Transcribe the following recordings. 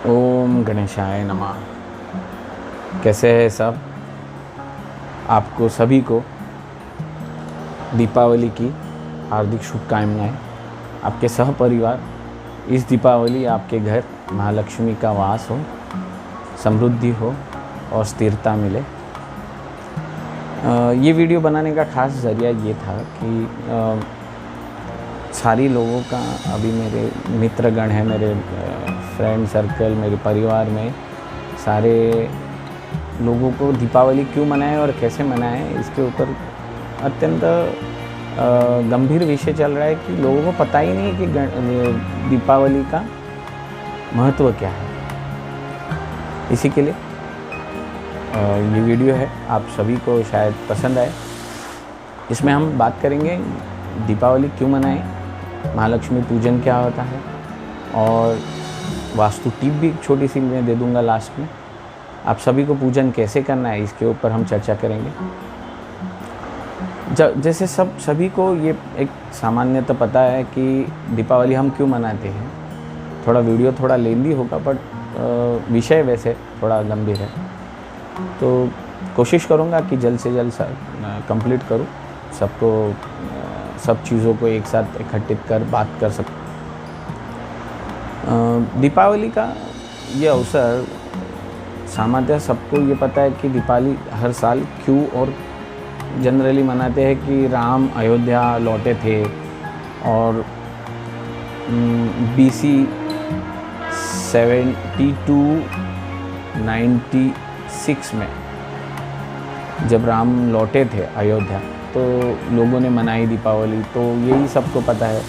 ओम गणेशाय नमः। कैसे हैं सब? आपको सभी को दीपावली की हार्दिक शुभकामनाएं। आपके सह परिवार इस दीपावली आपके घर महालक्ष्मी का वास हो, समृद्धि हो और स्थिरता मिले। ये वीडियो बनाने का खास ज़रिया ये था कि सारी लोगों का अभी मेरे मित्रगण हैं, मेरे फ्रेंड सर्कल, मेरे परिवार में सारे लोगों को दीपावली क्यों मनाएं और कैसे मनाएं, इसके ऊपर अत्यंत गंभीर विषय चल रहा है कि लोगों को पता ही नहीं कि दीपावली का महत्व क्या है। इसी के लिए ये वीडियो है, आप सभी को शायद पसंद आए। इसमें हम बात करेंगे दीपावली क्यों मनाएं, महालक्ष्मी पूजन क्या होता है और वास्तु टिप भी छोटी सी मैं दे दूंगा लास्ट में। आप सभी को पूजन कैसे करना है इसके ऊपर हम चर्चा करेंगे। जैसे सभी को ये एक सामान्यतः पता है कि दीपावली हम क्यों मनाते हैं। थोड़ा वीडियो थोड़ा लेंदी होगा बट विषय वैसे थोड़ा गंभीर है, तो कोशिश करूँगा कि जल्द से जल्द कंप्लीट करूँ, सबको सब चीज़ों को एक साथ इकट्ठित कर बात कर सकूँ। दीपावली का ये अवसर सामान्यतः सबको ये पता है कि दीपावली हर साल क्यों और जनरली मनाते हैं कि राम अयोध्या लौटे थे और BC 7296 में जब राम लौटे थे अयोध्या तो लोगों ने मनाई दीपावली, तो यही सबको पता है।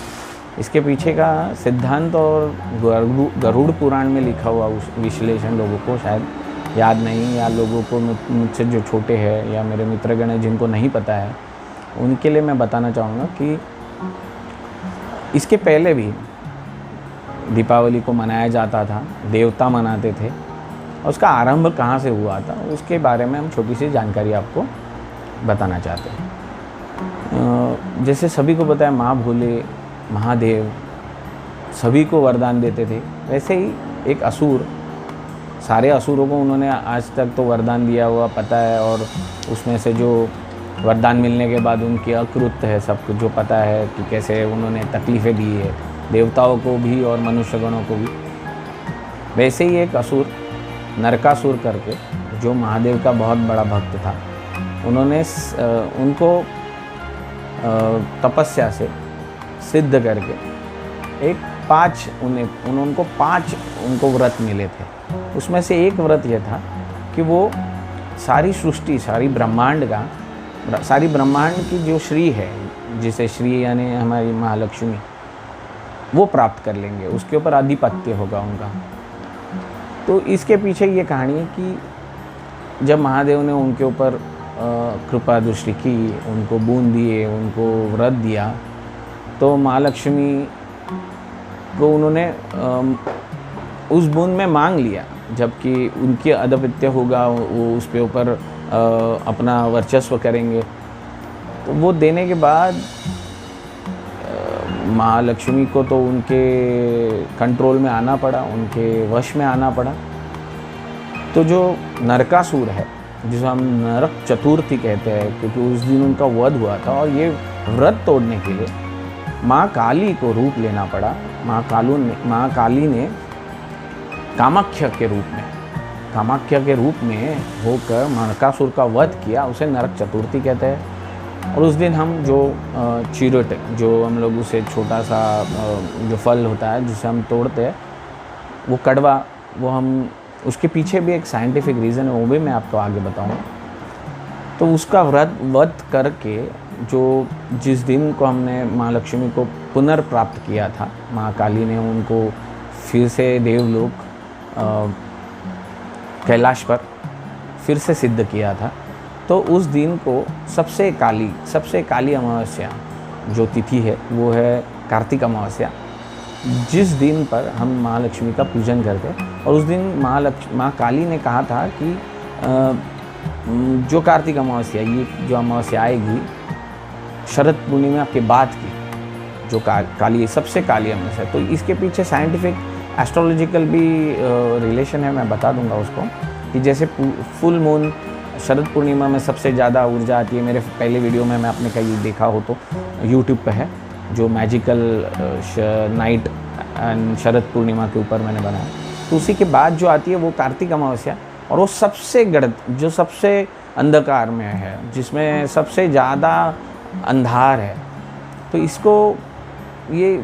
इसके पीछे का सिद्धांत और गरुड़ पुराण में लिखा हुआ उस विश्लेषण लोगों को शायद याद नहीं, या लोगों को मुझसे जो छोटे हैं या मेरे मित्रगण हैं जिनको नहीं पता है उनके लिए मैं बताना चाहूँगा कि इसके पहले भी दीपावली को मनाया जाता था, देवता मनाते थे, और उसका आरंभ कहाँ से हुआ था उसके बारे में हम छोटी सी जानकारी आपको बताना चाहते हैं। जैसे सभी को पता है माँ भोले महादेव सभी को वरदान देते थे, वैसे ही एक असुर, सारे असुरों को उन्होंने आज तक तो वरदान दिया हुआ पता है, और उसमें से जो वरदान मिलने के बाद उनकी अकृत्य है सबको जो पता है कि कैसे उन्होंने तकलीफ़ें दी है देवताओं को भी और मनुष्यगणों को भी। वैसे ही एक असुर नरकासुर करके जो महादेव का बहुत बड़ा भक्त था, उन्होंने उनको तपस्या से सिद्ध करके उनको पाँच व्रत मिले थे। उसमें से एक व्रत यह था कि वो सारी सृष्टि, सारी ब्रह्मांड की जो श्री है, जिसे श्री यानी हमारी महालक्ष्मी, वो प्राप्त कर लेंगे, उसके ऊपर आधिपत्य होगा उनका। तो इसके पीछे ये कहानी है कि जब महादेव ने उनके ऊपर कृपा दृष्टि की, उनको बूंद दिए, उनको व्रत दिया, तो महालक्ष्मी को उन्होंने उस बूंद में मांग लिया, जबकि उनकी आधिपत्य होगा, वो उस पे ऊपर अपना वर्चस्व करेंगे। तो वो देने के बाद महालक्ष्मी को तो उनके कंट्रोल में आना पड़ा, उनके वश में आना पड़ा। तो जो नरकासुर है, जिसे हम नरक चतुर्थी कहते हैं, क्योंकि उस दिन उनका वध हुआ था, और ये व्रत तोड़ने के लिए माँ काली को रूप लेना पड़ा। माँ काली ने कामाख्या के रूप में होकर नरकासुर का वध किया, उसे नरक चतुर्थी कहते हैं। और उस दिन हम जो चिरट, जो हम लोग उसे छोटा सा जो फल होता है जिसे हम तोड़ते हैं, वो कड़वा, वो हम उसके पीछे भी एक साइंटिफिक रीज़न है, वो भी मैं आपको आगे बताऊंगा। तो उसका वध करके जो जिस दिन को हमने महालक्ष्मी को पुनर्प्राप्त किया था, माँ काली ने उनको फिर से देवलोक कैलाश पर फिर से सिद्ध किया था। तो उस दिन को सबसे काली अमावस्या जो तिथि है वो है कार्तिक अमावस्या, जिस दिन पर हम महालक्ष्मी का पूजन करते हैं। और उस दिन माँ काली ने कहा था कि जो कार्तिक अमावस्या, ये जो अमावस्या आएगी शरद पूर्णिमा के बाद की, जो काली सबसे काली अमावस्या, तो इसके पीछे साइंटिफिक एस्ट्रोलॉजिकल भी रिलेशन है, मैं बता दूंगा उसको, कि जैसे फुल मून शरद पूर्णिमा में सबसे ज़्यादा ऊर्जा आती है। मेरे पहले वीडियो में मैं आपने कहीं देखा हो तो यूट्यूब पे है, जो magical night and Sharad Purnima के ऊपर मैंने बनाया। तो उसी के बाद जो आती है वो कार्तिक अमावस्या, और वो सबसे जो सबसे अंधकार में है, जिसमें सबसे ज़्यादा अंधार है। तो इसको ये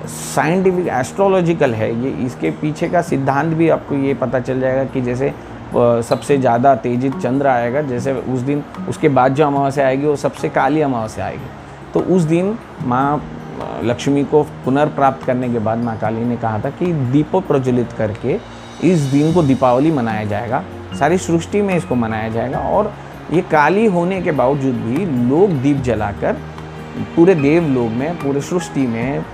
साइंटिफिक एस्ट्रोलॉजिकल है, ये इसके पीछे का सिद्धांत भी आपको ये पता चल जाएगा कि जैसे सबसे ज़्यादा तेजित चंद्र आएगा, जैसे उस दिन उसके बाद जो अमावस्या आएगी वो सबसे काली अमावस्या आएगी। तो उस दिन माँ लक्ष्मी को पुनर्प्राप्त करने के बाद माँ काली ने कहा था कि दीपों प्रज्वलित करके इस दिन को दीपावली मनाया जाएगा, सारी सृष्टि में इसको मनाया जाएगा। और ये काली होने के बावजूद भी लोग दीप जलाकर पूरे देवलोक में, पूरे सृष्टि में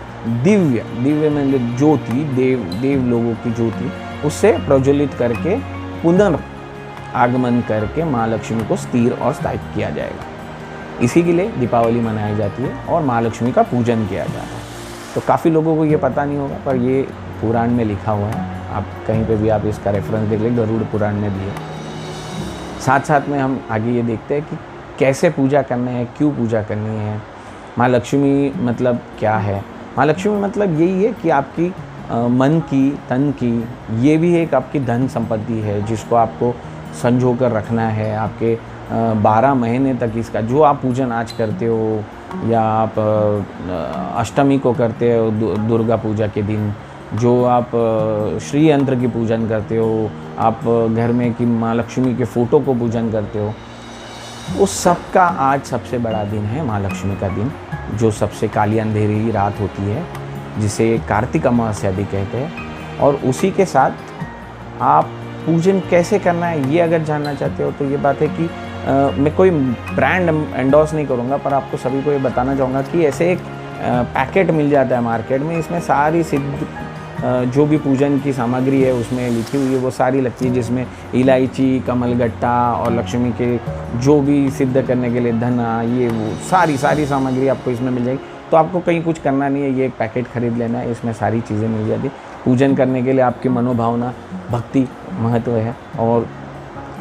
दिव्य में ज्योति, देव लोगों की ज्योति उससे प्रज्वलित करके पुनर्आगमन करके माँ लक्ष्मी को स्थिर और स्थायिक किया जाएगा। इसी के लिए दीपावली मनाई जाती है और माँ लक्ष्मी का पूजन किया जाता है। तो काफ़ी लोगों को ये पता नहीं होगा, पर ये पुराण में लिखा हुआ है, आप कहीं पे भी आप इसका रेफरेंस देख लें, गरुड़ पुराण में भी है। साथ साथ में हम आगे ये देखते हैं कि कैसे पूजा करना है, क्यों पूजा करनी है। माँ लक्ष्मी मतलब क्या है? माँ लक्ष्मी मतलब यही है कि आपकी मन की, तन की, ये भी एक आपकी धन संपत्ति है जिसको आपको संजो कर रखना है। आपके 12 महीने तक इसका जो आप पूजन आज करते हो, या आप अष्टमी को करते हो दुर्गा पूजा के दिन, जो आप श्री यंत्र की पूजन करते हो, आप घर में की माँ लक्ष्मी के फ़ोटो को पूजन करते हो, उस सब का आज सबसे बड़ा दिन है माँ लक्ष्मी का दिन, जो सबसे काली अंधेरी रात होती है, जिसे कार्तिक अमावस्या भी कहते हैं। और उसी के साथ आप पूजन कैसे करना है ये अगर जानना चाहते हो तो ये बात है कि मैं कोई ब्रांड एंडोर्स नहीं करूँगा, पर आपको सभी को ये बताना चाहूँगा कि ऐसे एक पैकेट मिल जाता है मार्केट में, इसमें सारी सिद्ध जो भी पूजन की सामग्री है उसमें लिखी हुई है वो सारी लगती है, जिसमें इलायची, कमलगट्टा और लक्ष्मी के जो भी सिद्ध करने के लिए धना, ये वो सारी सामग्री आपको इसमें मिल जाएगी। तो आपको कहीं कुछ करना नहीं है, ये एक पैकेट खरीद लेना है, इसमें सारी चीज़ें मिल जाती। पूजन करने के लिए आपकी मनोभावना, भक्ति महत्व है। और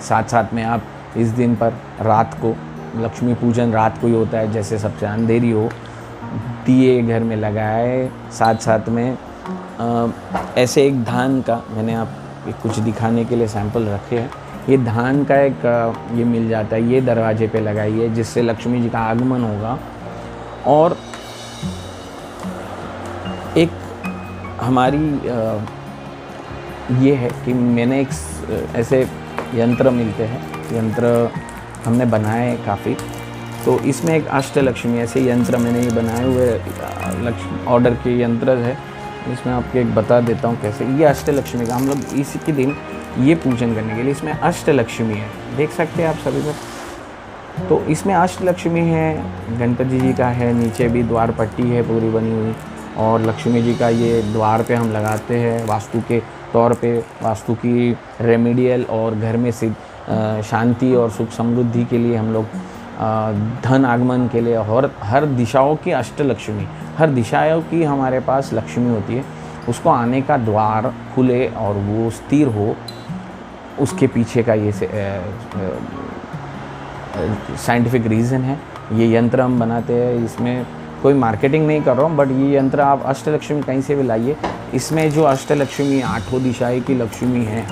साथ साथ में आप इस दिन पर रात को, लक्ष्मी पूजन रात को ही होता है, जैसे सबसे अंधेरी हो, दिए घर में लगाए। साथ साथ में ऐसे एक धान का, मैंने आप कुछ दिखाने के लिए सैंपल रखे हैं, ये धान का एक ये मिल जाता है, ये दरवाजे पे लगाइए, जिससे लक्ष्मी जी का आगमन होगा। और एक हमारी ये है कि मैंने एक ऐसे यंत्र मिलते हैं, यंत्र हमने बनाए हैं काफ़ी, तो इसमें एक अष्टलक्ष्मी ऐसे यंत्र मैंने ये बनाए हुए ऑर्डर के यंत्र है। इसमें आपको एक बता देता हूँ कैसे। ये अष्टलक्ष्मी का हम लोग इसी के दिन ये पूजन करने के लिए, इसमें अष्टलक्ष्मी है, देख सकते हैं आप सभी लोग। तो इसमें अष्टलक्ष्मी है, गणपति जी का है, नीचे भी द्वार पट्टी है पूरी बनी हुई, और लक्ष्मी जी का ये द्वार पे हम लगाते हैं वास्तु के तौर पे, वास्तु की रेमेडियल और घर में सिद्ध शांति और सुख समृद्धि के लिए हम लोग धन आगमन के लिए, और हर दिशाओं की अष्टलक्ष्मी, हर दिशाओं की हमारे पास लक्ष्मी होती है, उसको आने का द्वार खुले और वो स्थिर हो, उसके पीछे का ये साइंटिफिक रीज़न है। ये यंत्र हम बनाते हैं, इसमें कोई मार्केटिंग नहीं कर रहा हूँ, बट ये यंत्र आप अष्टलक्ष्मी कहीं से भी लाइए। इसमें जो अष्टलक्ष्मी 8 दिशाएं की लक्ष्मी है,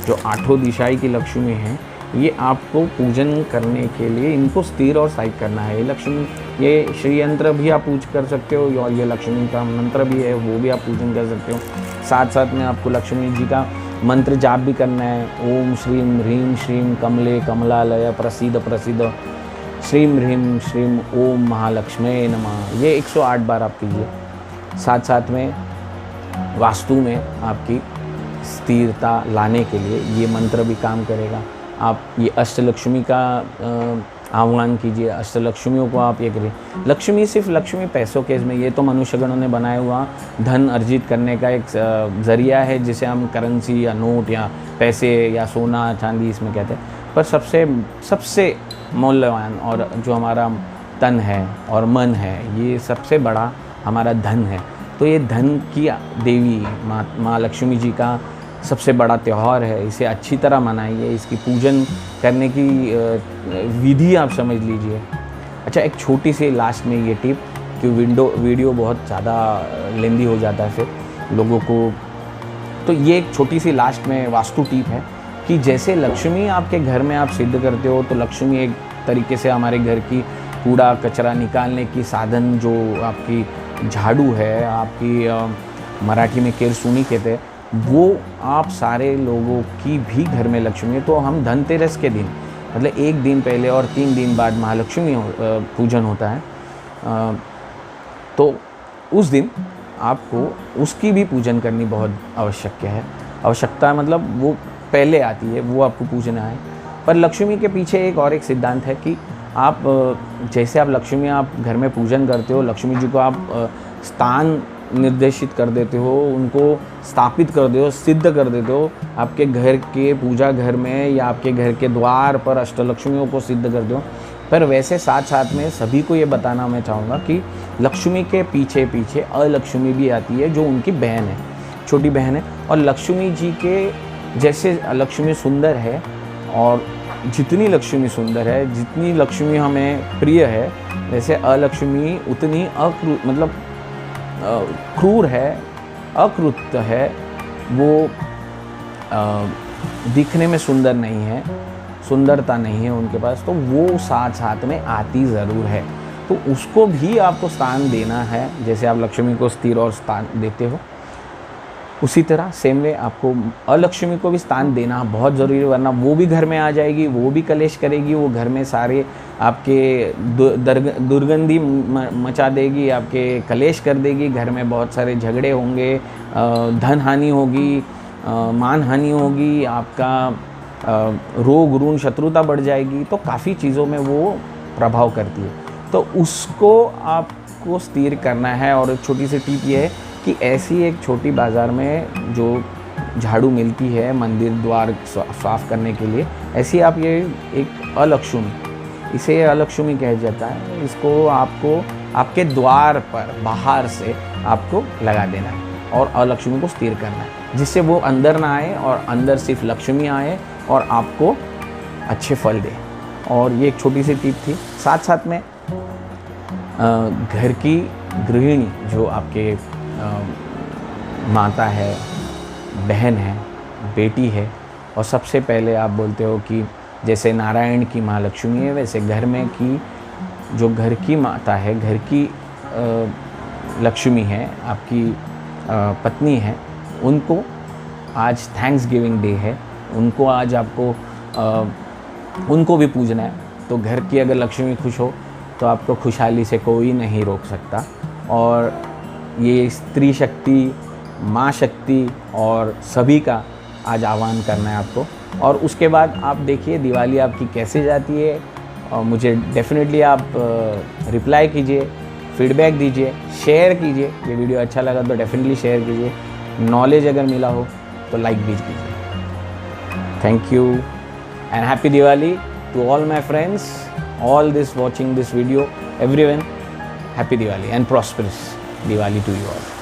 जो 8 दिशाएं की लक्ष्मी है, ये आपको पूजन करने के लिए इनको स्थिर और स्थायिक करना है। ये लक्ष्मी, ये श्री यंत्र भी आप पूज कर सकते हो, और ये लक्ष्मी का मंत्र भी है, वो भी आप पूजन कर सकते हो। साथ साथ में आपको लक्ष्मी जी का मंत्र जाप भी करना है। ओम श्रीम ह्रीम श्रीम कमले कमलालय प्रसीद प्रसीद, श्रीम ह्रीम श्रीम ओम महालक्ष्मी नमः, ये 108 बार आप कीजिए। साथ साथ में वास्तु में आपकी स्थिरता लाने के लिए ये मंत्र भी काम करेगा। आप ये अष्टलक्ष्मी का आह्वान कीजिए, अष्टलक्ष्मियों को आप ये करिए। लक्ष्मी सिर्फ लक्ष्मी पैसों के इसमें, ये तो मनुष्यगणों ने बनाया हुआ धन अर्जित करने का एक ज़रिया है, जिसे हम करेंसी या नोट या पैसे या सोना चांदी इसमें कहते हैं। पर सबसे मूल्यवान और जो हमारा तन है और मन है, ये सबसे बड़ा हमारा धन है। तो ये धन की देवी माँ लक्ष्मी जी का सबसे बड़ा त्यौहार है। इसे अच्छी तरह मनाइए, इसकी पूजन करने की विधि आप समझ लीजिए। अच्छा, एक छोटी सी लास्ट में ये टिप कि वीडियो बहुत ज़्यादा लेंदी हो जाता है फिर लोगों को, तो ये एक छोटी सी लास्ट में वास्तु टिप है कि जैसे लक्ष्मी आपके घर में आप सिद्ध करते हो, तो लक्ष्मी एक तरीके से हमारे घर की कूड़ा कचरा निकालने की साधन, जो आपकी झाड़ू है, आपकी मराठी में केरसूनी कहते हैं, वो आप सारे लोगों की भी घर में लक्ष्मी है। तो हम धनतेरस के दिन, मतलब एक दिन पहले और 3 दिन बाद महालक्ष्मी पूजन होता है, तो उस दिन आपको उसकी भी पूजन करनी बहुत आवश्यकता मतलब वो पहले आती है, वो आपको पूजना है। पर लक्ष्मी के पीछे एक सिद्धांत है कि आप जैसे आप लक्ष्मी आप घर में पूजन करते हो, लक्ष्मी जी को आप स्थान निर्देशित कर देते हो, उनको स्थापित कर देते हो, सिद्ध कर देते हो आपके घर के पूजा घर में या आपके घर के द्वार पर अष्टलक्ष्मियों को सिद्ध कर दो। पर वैसे साथ साथ में सभी को ये बताना मैं चाहूँगा कि लक्ष्मी के पीछे पीछे अलक्ष्मी भी आती है, जो उनकी बहन है, छोटी बहन है। और लक्ष्मी जी के जैसे लक्ष्मी सुंदर है, और जितनी लक्ष्मी सुंदर है, जितनी लक्ष्मी हमें प्रिय है, वैसे अलक्ष्मी उतनी क्रूर है, अकृत है, वो दिखने में सुंदर नहीं है, सुंदरता नहीं है उनके पास, तो वो साथ साथ में आती ज़रूर है। तो उसको भी आपको स्थान देना है, जैसे आप लक्ष्मी को स्थिर और स्थान देते हो, उसी तरह सेम वे आपको अलक्ष्मी को भी स्थान देना बहुत ज़रूरी है, वरना वो भी घर में आ जाएगी, वो भी कलेश करेगी, वो घर में सारे आपके दुर्गंधी मचा देगी, आपके कलेश कर देगी, घर में बहुत सारे झगड़े होंगे, धन हानि होगी, मान हानि होगी, आपका रोग ऋण शत्रुता बढ़ जाएगी, तो काफ़ी चीज़ों में वो प्रभाव करती है। तो उसको आपको स्थिर करना है। और एक छोटी सी टिप ये है कि ऐसी एक छोटी बाज़ार में जो झाड़ू मिलती है मंदिर द्वार साफ करने के लिए, ऐसी आप ये एक अलक्ष्मी, इसे अलक्ष्मी कहा जाता है, इसको आपको आपके द्वार पर बाहर से आपको लगा देना है और अलक्ष्मी को स्थिर करना है, जिससे वो अंदर ना आए और अंदर सिर्फ लक्ष्मी आए और आपको अच्छे फल दे। और ये एक छोटी सी टिप थी। साथ साथ में घर की गृहिणी जो आपके माता है, बहन है, बेटी है, और सबसे पहले आप बोलते हो कि जैसे नारायण की माँ लक्ष्मी है, वैसे घर में की जो घर की माता है, घर की लक्ष्मी है, आपकी पत्नी है, उनको आज थैंक्स गिविंग डे है, उनको आज आपको उनको भी पूजना है। तो घर की अगर लक्ष्मी खुश हो तो आपको खुशहाली से कोई नहीं रोक सकता। और ये स्त्री शक्ति, माँ शक्ति और सभी का आज आह्वान करना है आपको। और उसके बाद आप देखिए दिवाली आपकी कैसे जाती है, और मुझे डेफिनेटली आप रिप्लाई कीजिए, फीडबैक दीजिए, शेयर कीजिए। ये वीडियो अच्छा लगा तो डेफिनेटली शेयर कीजिए, नॉलेज अगर मिला हो तो लाइक भी कीजिए। Thank you and happy Diwali to all my friends, all this watching this video, everyone, happy Diwali and prosperous Diwali to you all.